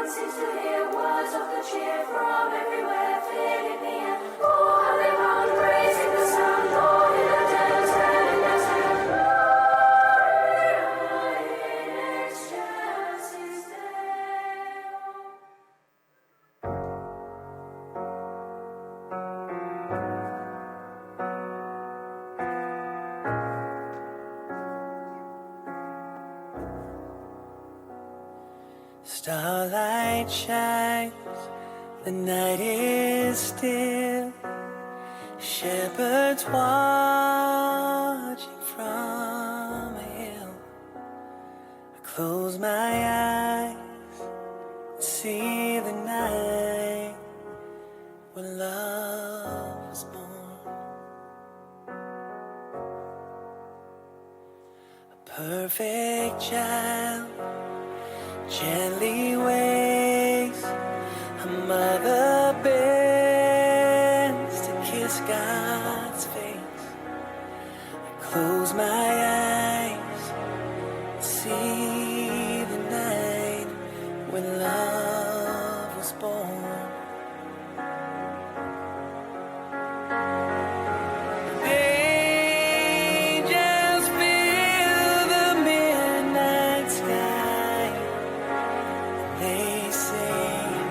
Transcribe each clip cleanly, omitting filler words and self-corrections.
seems to hear words of good cheer from everywhere, filling the air. Oh, how they bound, praising the sound, Lord in the dead, telling their sound. Glory in excelsis Deo. Starlight shines, the night is still. Shepherds watching from a hill. I close my eyes, see the night when love was born. A perfect child gently waves, a mother bends to kiss God's face. I close my eyes, see the night when love was born. Angels fill the midnight sky. They sing,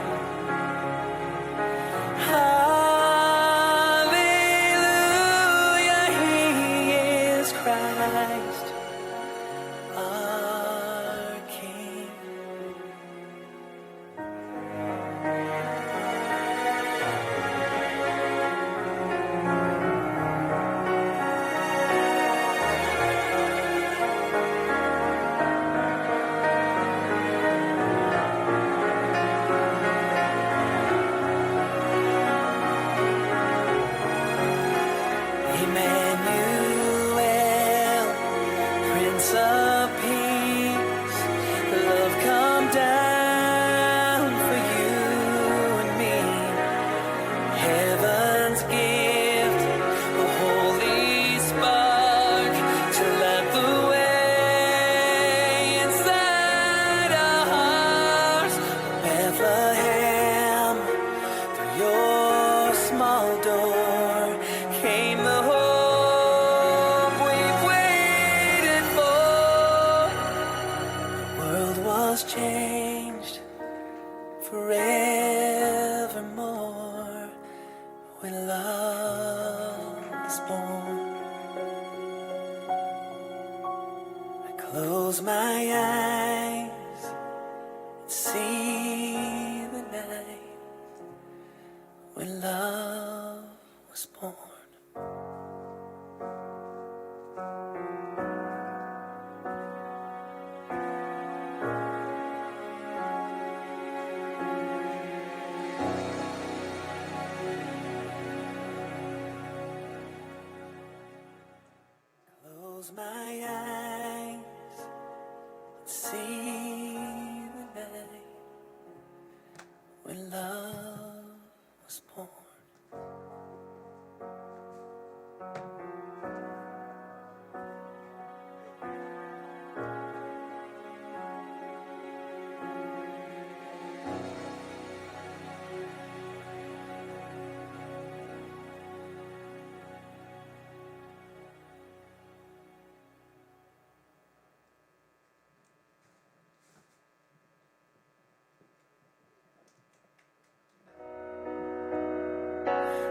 Hallelujah, He is Christ, our King. Emmanuel, Prince of Peace, love come down for you and me. Heaven's gift, a holy spark to light the way inside our hearts. Bethlehem, through your small door came the hope we've waited for. The world was changed forevermore when love was born. I close my eyes and see the night when love was born. Close my eyes and see the night when love was born.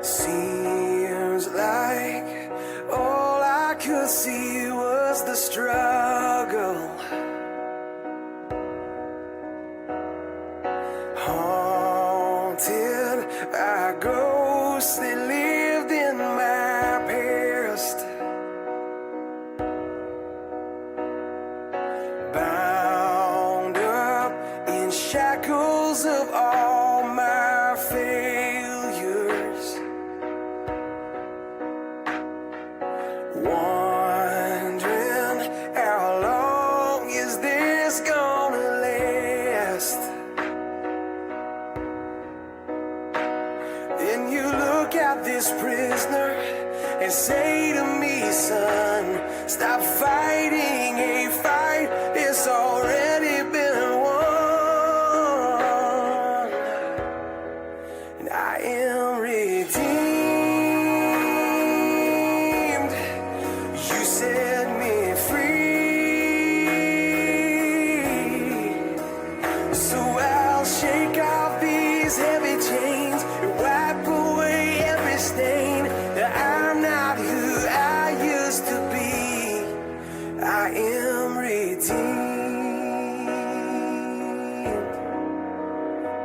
Seems like all I could see was the struggle. Haunted by ghosts that lived in my past. Bound up in shackles of all my failures. Wondering how long is this gonna last? Then you look at this prisoner and say to me, son, stop fighting a fight that's already been won. So I'll shake off these heavy chains and wipe away every stain. I'm not who I used to be. I am redeemed.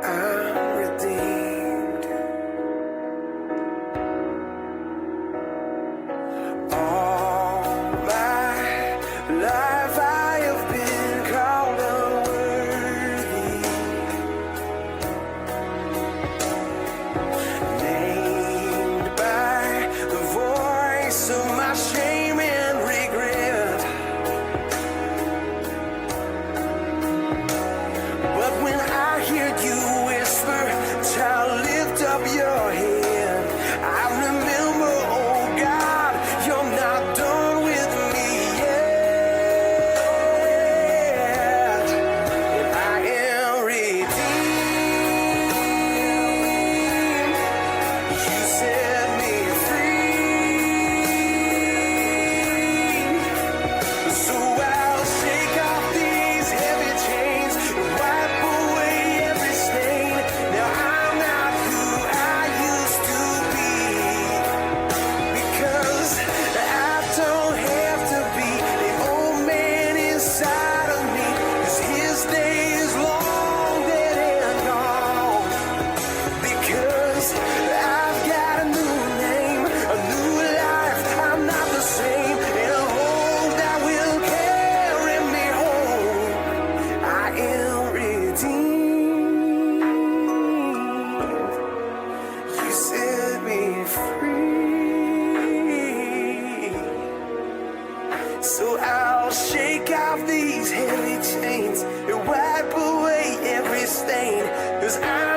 I'm redeemed. All my life I have been called unworthy, named by the voice of my shame and regret. But when I hear you whisper, child, lift up your head, I remember, oh God, you're not done with me yet. I am redeemed. You set me free. So I'll shake off these heavy chains and wipe away every stain. Now I'm not who I used to be, because I don't have to be the old man inside of me, 'cause his day is long dead and gone. Because I've got a new name, a new life, I'm not the same, and a hope that will carry me home. I am redeemed. You set me free. So I'll shake off these heavy chains and wipe away every stain, 'cause I'm